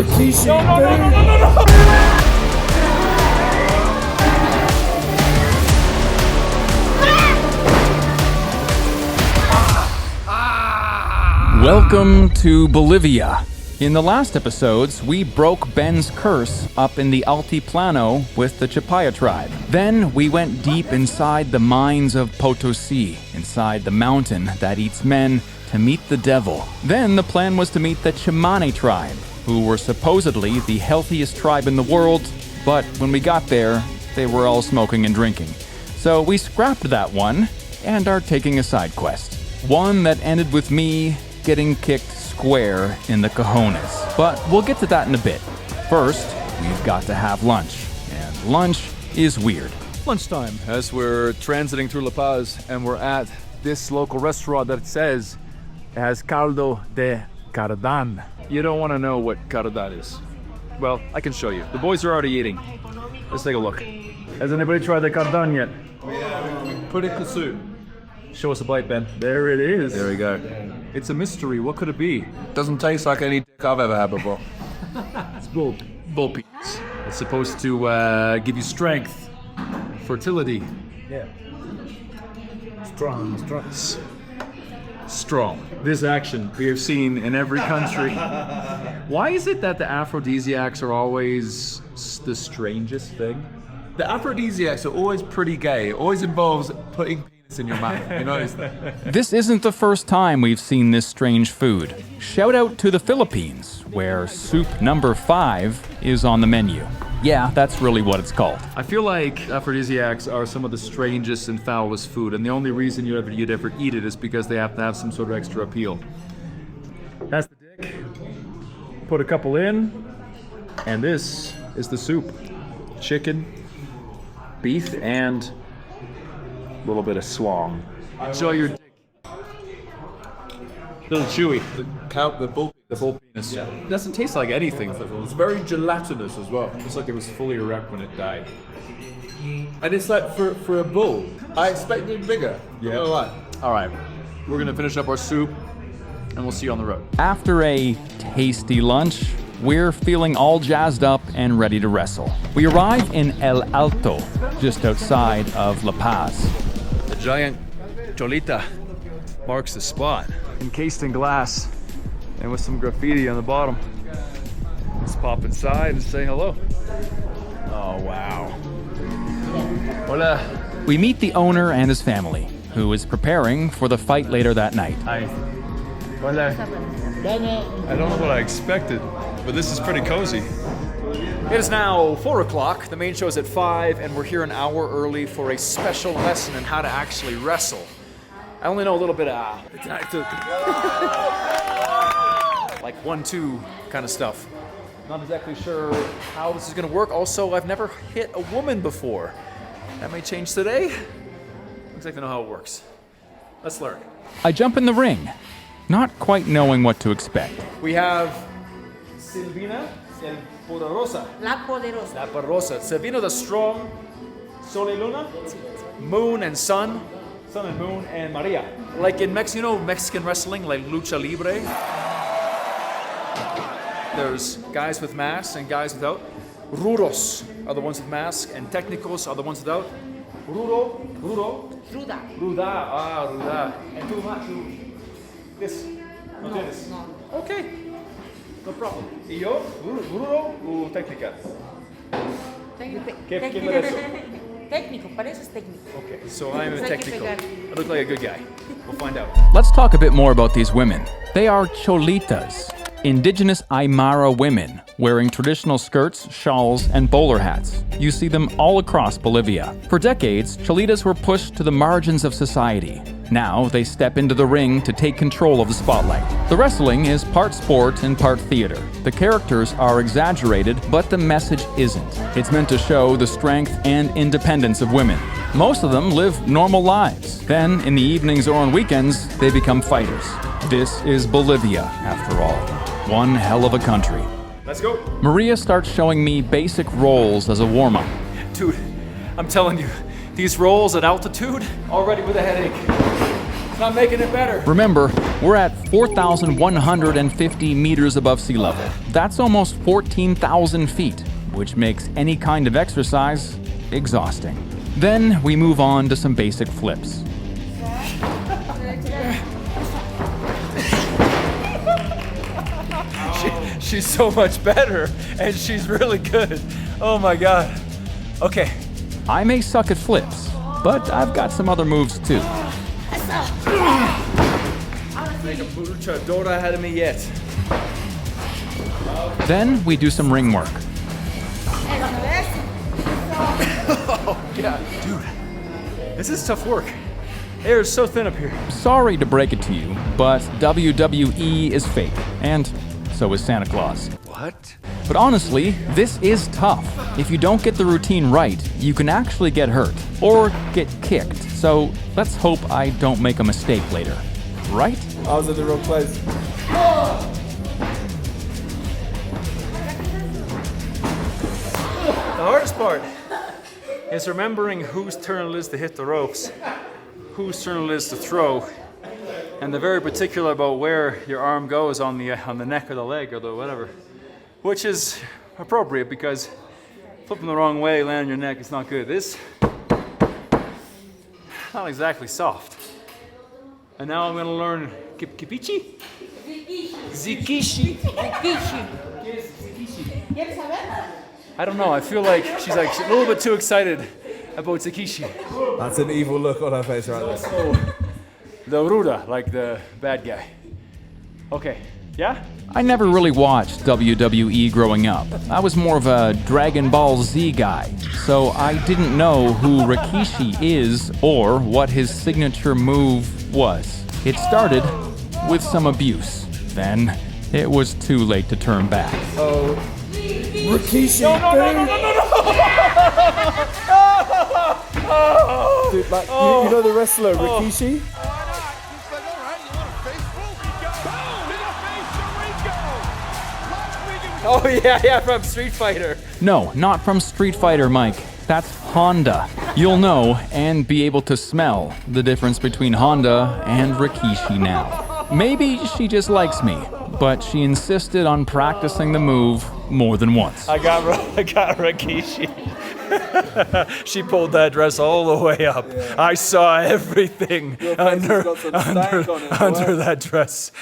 the cliche. No. Welcome to Bolivia. In the last episodes, we broke Ben's curse up in the Altiplano with the Cholita tribe. Then we went deep inside the mines of Potosi, inside the mountain that eats men, to meet the devil. Then the plan was to meet the Chamane tribe, who were supposedly the healthiest tribe in the world, but when we got there, they were all smoking and drinking. So we scrapped that one and are taking a side quest. One that ended with me getting kicked square in the cojones. But we'll get to that in a bit. First, we've got to have lunch. And lunch is weird. Lunchtime, as we're transiting through La Paz, and we're at this local restaurant that says it has caldo de cardan. You don't want to know what cardan is. Well, I can show you. The boys are already eating. Let's take a look. Has anybody tried the cardan yet? Put it in the soup. Show us a bite, Ben. There it is. There we go. It's a mystery. What could it be? Doesn't taste like any dick I've ever had before. It's bull peas. It's supposed to give you strength, fertility. Yeah. Strong. This action we have seen in every country. Why is it that the aphrodisiacs are always the strangest thing? The aphrodisiacs are always pretty gay. It always involves putting penis in your mouth. You notice that? This isn't the first time we've seen this strange food. Shout out to the Philippines, where soup number 5 is on the menu. Yeah, that's really what it's called. I feel like aphrodisiacs are some of the strangest and foulest food, and the only reason you'd ever eat it is because they have to have some sort of extra appeal. That's the dick. Put a couple in, and this is the soup. Chicken, beef, and a little bit of swang. Enjoy your dick. A little chewy. The bull penis. Yeah. It doesn't taste like anything. It's very gelatinous as well. It's like it was fully erect when it died. And it's like for a bull. I expected bigger. Yeah. No lie. All right, we're gonna finish up our soup, and we'll see you on the road. After a tasty lunch, we're feeling all jazzed up and ready to wrestle. We arrive in El Alto, just outside of La Paz. The giant Cholita marks the spot. Encased in glass and with some graffiti on the bottom. Let's pop inside and say hello. Oh, wow. Hola. We meet the owner and his family, who is preparing for the fight later that night. Hi. Hola. I don't know what I expected, but this is pretty cozy. It is now 4 o'clock. The main show is at 5, and we're here an hour early for a special lesson in how to actually wrestle. I only know a little bit of like 1-2 kind of stuff. Not exactly sure how this is gonna work. Also, I've never hit a woman before. That may change today. Don't exactly know how it works. Let's learn. I jump in the ring, not quite knowing what to expect. We have Silvina el Poderosa. La Poderosa. La Poderosa. Silvina the Strong. Sol y Luna. Moon and Sun. Sun and Moon and Maria. Like in Mexican wrestling, like lucha libre. There's guys with masks and guys without. Rudos are the ones with masks, and técnicos are the ones without. Ruda. Ruda. And tú, this. No tienes. No. Okay. No problem. ¿Y yo? ¿Rudo o técnica? ¿Qué me eso? Técnico, para eso es técnico. Okay, so I'm a Hay que technical. pegar. I look like a good guy. We'll find out. Let's talk a bit more about these women. They are Cholitas, indigenous Aymara women, wearing traditional skirts, shawls, and bowler hats. You see them all across Bolivia. For decades, Cholitas were pushed to the margins of society. Now, they step into the ring to take control of the spotlight. The wrestling is part sport and part theater. The characters are exaggerated, but the message isn't. It's meant to show the strength and independence of women. Most of them live normal lives. Then, in the evenings or on weekends, they become fighters. This is Bolivia, after all. One hell of a country. Let's go. Maria starts showing me basic rolls as a warm-up. Dude, I'm telling you, these rolls at altitude, already with a headache. Not making it better. Remember, we're at 4,150 meters above sea level. That's almost 14,000 feet, which makes any kind of exercise exhausting. Then we move on to some basic flips. She's so much better, and she's really good. Oh my God. Okay. I may suck at flips, but I've got some other moves too. Make a luchadora ahead of me yet. Then we do some ring work. Yeah, dude. This is tough work. Air is so thin up here. Sorry to break it to you, but WWE is fake, and so is Santa Claus. What? But honestly, this is tough. If you don't get the routine right, you can actually get hurt or get kicked. So let's hope I don't make a mistake later. Right? I was at the wrong place. The hardest part is remembering whose turn it is to hit the ropes, whose turn it is to throw, and they're very particular about where your arm goes on the neck or the leg or the whatever, which is appropriate because flipping the wrong way, landing on your neck is not good. This not exactly soft. And now I'm gonna learn Kipichi? Zikishi. ¿Quieres saber? I don't know, I feel like she's a little bit too excited about Zikishi. That's an evil look on her face right there. The Ruda, like the bad guy. Okay, yeah? I never really watched WWE growing up. I was more of a Dragon Ball Z guy, so I didn't know who Rikishi is or what his signature move was. It started with some abuse. Then it was too late to turn back. Rikishi, dude, like, you know the wrestler Rikishi? Oh yeah, from Street Fighter. No, not from Street Fighter, Mike. That's Honda. You'll know and be able to smell the difference between Honda and Rikishi now. Maybe she just likes me, but she insisted on practicing the move more than once. I got Rikishi. She pulled that dress all the way up. Yeah. I saw everything under that dress.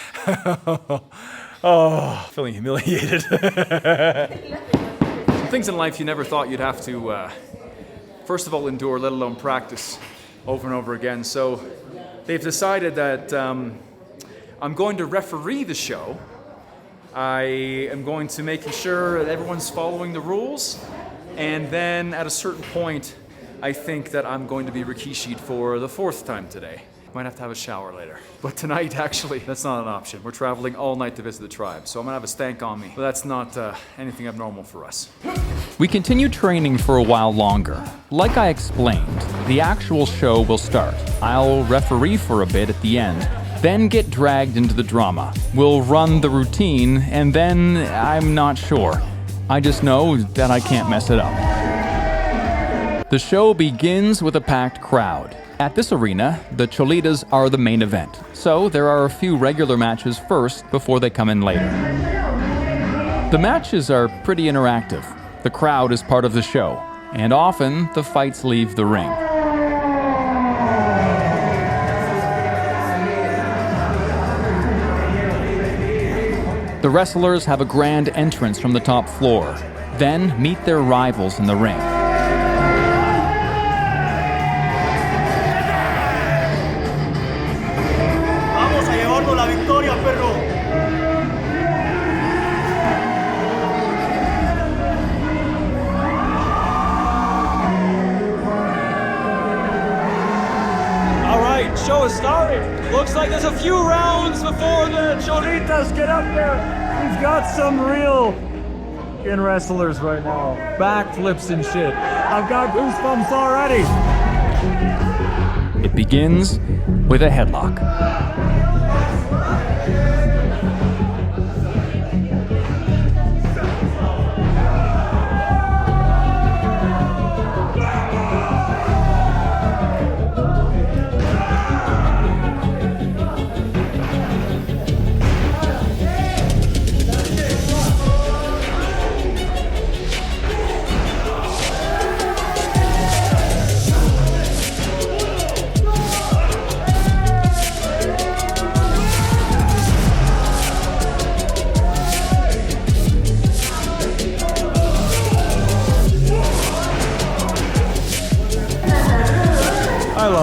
Oh, feeling humiliated. Some things in life you never thought you'd have to, first of all, endure, let alone practice over and over again. So they've decided that I'm going to referee the show. I am going to make sure that everyone's following the rules. And then at a certain point, I think that I'm going to be Rikishi'd for the 4th time today. Might have to have a shower later. But tonight, actually, that's not an option. We're traveling all night to visit the tribe, so I'm gonna have a stank on me. But that's not anything abnormal for us. We continue training for a while longer. Like I explained, the actual show will start. I'll referee for a bit at the end, then get dragged into the drama. We'll run the routine, and then I'm not sure. I just know that I can't mess it up. The show begins with a packed crowd. At this arena, the Cholitas are the main event, so there are a few regular matches first before they come in later. The matches are pretty interactive. The crowd is part of the show, and often the fights leave the ring. The wrestlers have a grand entrance from the top floor, then meet their rivals in the ring. Show is started. Looks like there's a few rounds before the Cholitas get up there. We've got some real wrestlers right now. Backflips and shit. I've got goosebumps already. It begins with a headlock.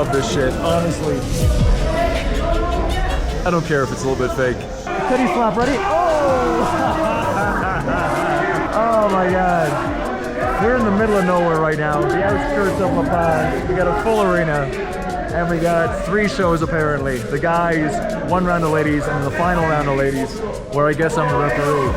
love this shit, honestly. I don't care if it's a little bit fake. Teddy slap, ready? Oh! Oh my god. We're in the middle of nowhere right now, the outskirts of La Paz. We got a full arena, and we got 3 shows apparently. The guys, 1 round of ladies, and the final round of ladies, where I guess I'm the referee.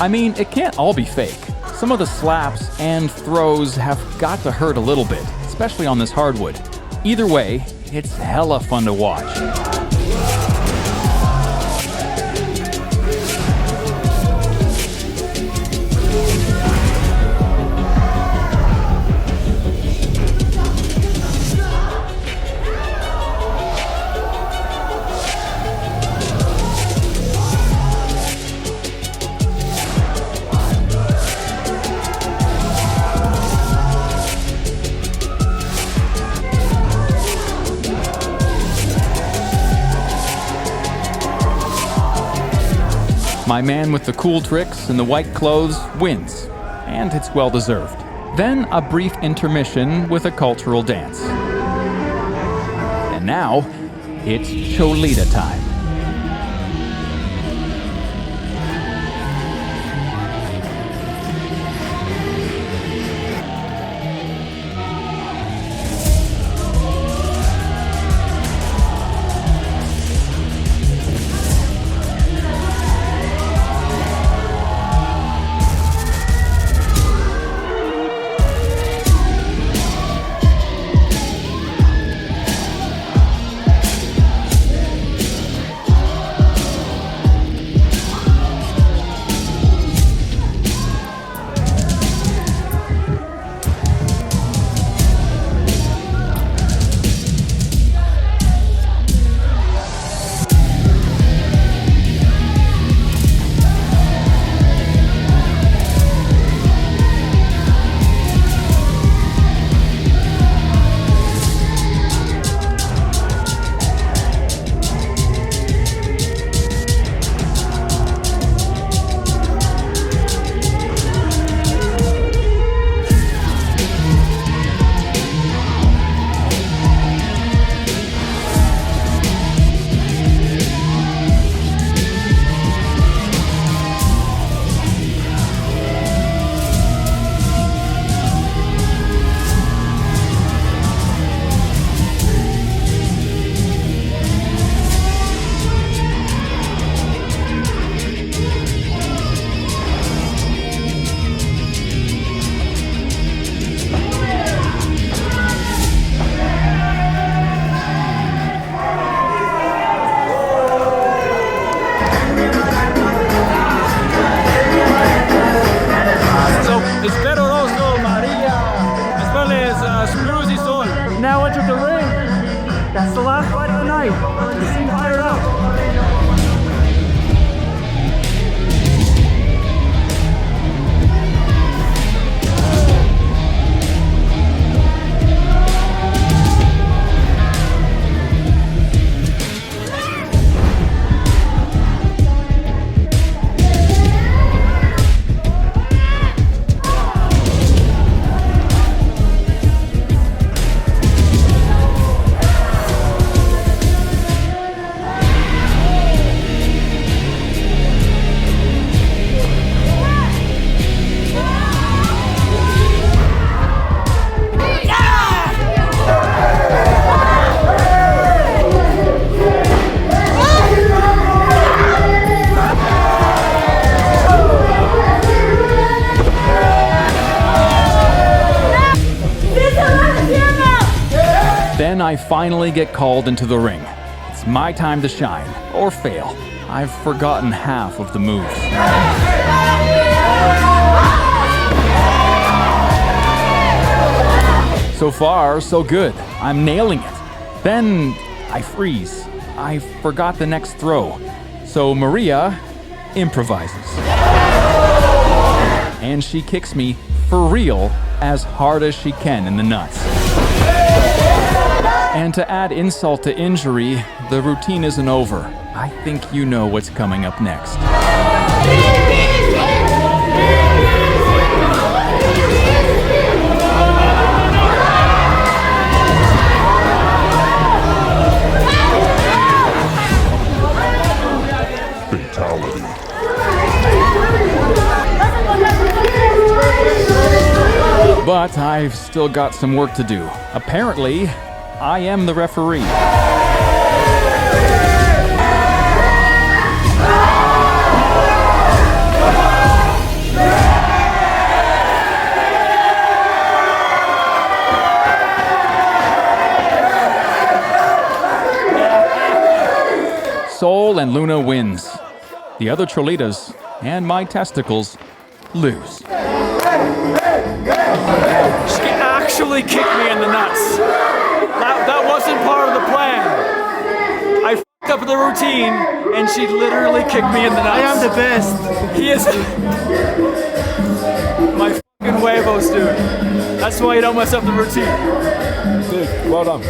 I mean, it can't all be fake. Some of the slaps and throws have got to hurt a little bit, especially on this hardwood. Either way, it's hella fun to watch. My man with the cool tricks and the white clothes wins, and it's well deserved. Then a brief intermission with a cultural dance. And now, it's Cholita time. Now enter the ring. That's the last fight of the night. You seem fired up. Then I finally get called into the ring. It's my time to shine, or fail. I've forgotten half of the moves. So far, so good. I'm nailing it. Then I freeze. I forgot the next throw. So Maria improvises. And she kicks me for real as hard as she can in the nuts. And to add insult to injury, the routine isn't over. I think you know what's coming up next. But I've still got some work to do. Apparently, I am the referee. Sol and Luna wins. The other Cholitas and my testicles lose. She actually kicked me in the nuts. That wasn't part of the plan. I f***ed up the routine, and she literally kicked me in the nuts. I am the best. He is my f***ing huevos, dude. That's why you don't mess up the routine. Dude, well done.